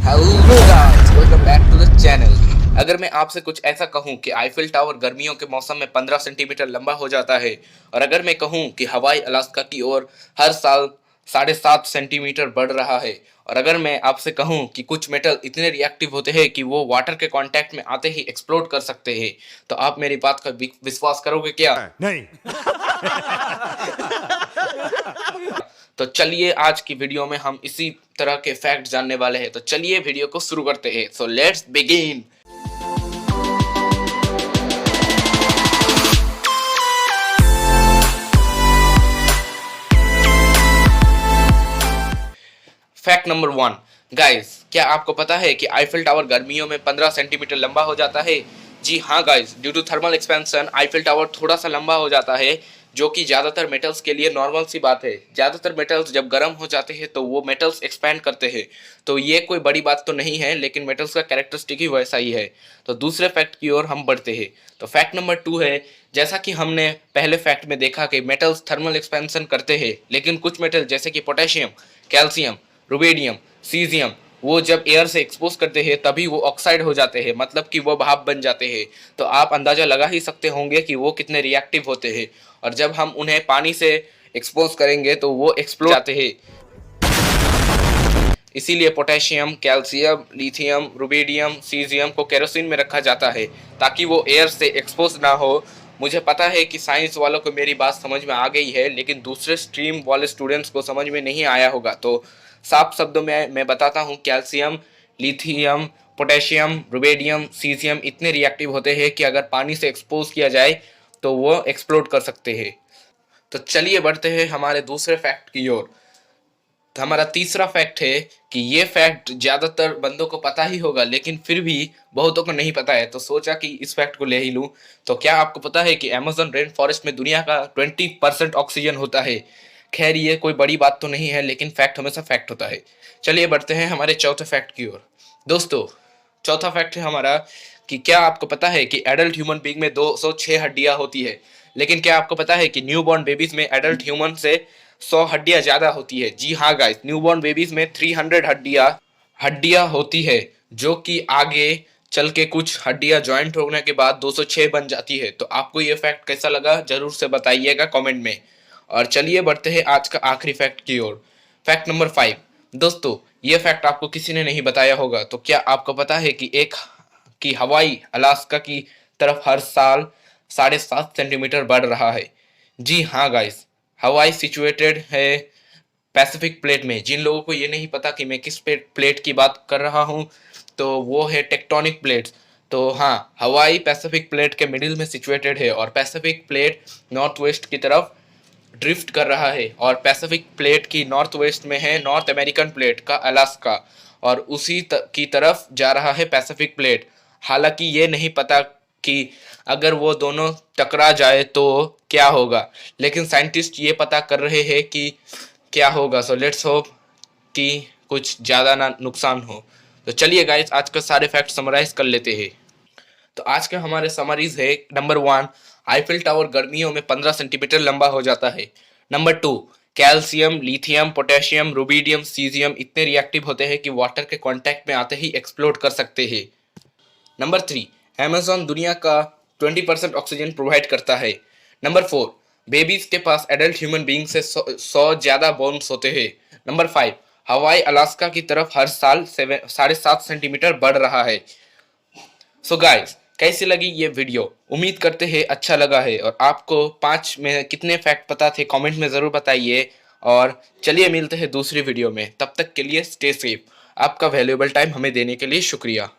Hello guys, welcome back to the channel. अगर मैं आपसे कुछ ऐसा कहूं कि आईफिल टावर गर्मियों के मौसम में 15 सेंटीमीटर लंबा हो जाता है, और अगर मैं कहूं कि हवाई अलास्का की ओर हर साल 7.5 सेंटीमीटर बढ़ रहा है, और अगर मैं आपसे कहूं कि कुछ मेटल इतने रिएक्टिव होते हैं कि वो वाटर के कांटेक्ट में आते ही एक्सप्लोड कर सकते हैं, तो आप मेरी बात का विश्वास करोगे क्या? नहीं। तो चलिए आज की वीडियो में हम इसी तरह के फैक्ट जानने वाले हैं। तो चलिए वीडियो को शुरू करते हैं। So let's begin. Fact number 1। Guys, क्या आपको पता है कि आईफिल टावर गर्मियों में 15 सेंटीमीटर लंबा हो जाता है? जी हाँ guys, due to thermal expansion Eiffel tower थोड़ा सा लंबा हो जाता है, जो कि ज़्यादातर मेटल्स के लिए नॉर्मल सी बात है। ज़्यादातर मेटल्स जब गर्म हो जाते हैं तो वो मेटल्स एक्सपैंड करते हैं, तो ये कोई बड़ी बात तो नहीं है, लेकिन मेटल्स का कैरेक्टरिस्टिक ही वैसा ही है। तो दूसरे फैक्ट की ओर हम बढ़ते हैं। तो फैक्ट नंबर 2 है, जैसा कि हमने पहले फैक्ट में देखा कि मेटल्स थर्मल एक्सपेंशन करते हैं, लेकिन कुछ मेटल जैसे कि पोटेशियम, कैल्शियम, रुबेडियम, सीजियम, वो जब एयर से एक्सपोज करते हैं तभी वो ऑक्साइड हो जाते हैं, मतलब कि वो भाप बन जाते हैं। तो आप अंदाजा लगा ही सकते होंगे कि वो कितने रिएक्टिव होते हैं, और जब हम उन्हें पानी से एक्सपोज करेंगे तो वो एक्सप्लोड जाते हैं। इसीलिए potassium, calcium, lithium, rubidium, caesium को केरोसिन में रखा जाता है ताकि वो एयर से एक्सपोज ना हो। मुझे पता है कि साइंस वालों को मेरी बात समझ में आ गई है, लेकिन दूसरे स्ट्रीम वाले स्टूडेंट्स को समझ में नहीं आया होगा। तो साफ शब्दों में मैं बताता हूँ, calcium, lithium, potassium, rubidium, caesium इतने रिएक्टिव होते हैं कि अगर पानी से एक्सपोज किया जाए तो वो एक्सप्लोड कर सकते हैं। तो चलिए बढ़ते हैं हमारे दूसरे फैक्ट की ओर। तो हमारा तीसरा फैक्ट है कि ये फैक्ट ज़्यादातर बंदों को पता ही होगा, लेकिन फिर भी बहुतों को नहीं पता है, तो सोचा कि इस फैक्ट को ले ही लूँ। तो क्या आपको पता है कि अमेज़न रेन फॉरेस्ट में दुनिया का 20% ऑक्सीजन होता है? खैर, ये कोई बड़ी बात तो नहीं है, लेकिन फैक्ट हमेशा फैक्ट होता है। चलिए बढ़ते हैं हमारे चौथे फैक्ट की ओर। दोस्तों, चौथा फैक्ट है हमारा कि क्या आपको पता है कि एडल्ट ह्यूमन बीइंग में 206 हड्डियां होती है, लेकिन क्या आपको पता है कि न्यूबॉर्न बेबीज में एडल्ट ह्यूमन से 100 हड्डियां ज्यादा होती है? जी हाँ गाइस, न्यूबॉर्न बेबीज में 300 हड्डियां होती है, जो कि आगे चल के कुछ हड्डियां ज्वाइंट होने के बाद 206 बन जाती है। तो आपको ये फैक्ट कैसा लगा जरूर से बताइएगा कमेंट में। और चलिए बढ़ते हैं आज का आखिरी फैक्ट की ओर। Fact number 5। दोस्तों, ये फैक्ट आपको किसी ने नहीं बताया होगा। तो क्या आपको पता है कि हवाई अलास्का की तरफ हर साल 7.5 सेंटीमीटर बढ़ रहा है? जी हाँ गाइस, हवाई सिचुएटेड है पैसिफिक प्लेट में। जिन लोगों को ये नहीं पता कि मैं किस प्लेट की बात कर रहा हूँ, तो वो है टेक्टोनिक प्लेट्स। तो हाँ, हवाई पैसिफिक प्लेट के मिडिल में सिचुएटेड है, और पैसिफिक प्लेट नॉर्थ वेस्ट की तरफ ड्रिफ्ट कर रहा है, और पैसिफिक प्लेट की नॉर्थ वेस्ट में है नॉर्थ अमेरिकन प्लेट का अलास्का, और उसी की तरफ जा रहा है पैसिफिक प्लेट। हालांकि ये नहीं पता कि अगर वो दोनों टकरा जाए तो क्या होगा, लेकिन साइंटिस्ट ये पता कर रहे हैं कि क्या होगा। सो लेट्स होप कि कुछ ज़्यादा ना नुकसान हो। तो चलिए गाइस, आज का सारे फैक्ट समराइज कर लेते हैं। तो आज के हमारे समरीज है। नंबर 1, आईफिल टावर गर्मियों में 15 सेंटीमीटर लंबा हो जाता है। Number 2, calcium, lithium, potassium, rubidium, caesium इतने रिएक्टिव होते हैं कि वाटर के कांटेक्ट में आते ही एक्सप्लोड कर सकते हैं। नंबर 3, अमेज़न दुनिया का 20% ऑक्सीजन प्रोवाइड करता है। नंबर 4, बेबीज के पास एडल्ट ह्यूमन बीइंग से 100 ज़्यादा बोन्स होते हैं। नंबर 5, हवाई अलास्का की तरफ हर साल 7.5 सेंटीमीटर बढ़ रहा है। सो गाइस, कैसी लगी ये वीडियो? उम्मीद करते हैं अच्छा लगा है, और आपको 5 में कितने फैक्ट पता थे कमेंट में ज़रूर बताइए। और चलिए मिलते हैं दूसरी वीडियो में, तब तक के लिए स्टे सेफ। आपका वैल्यूएबल टाइम हमें देने के लिए शुक्रिया।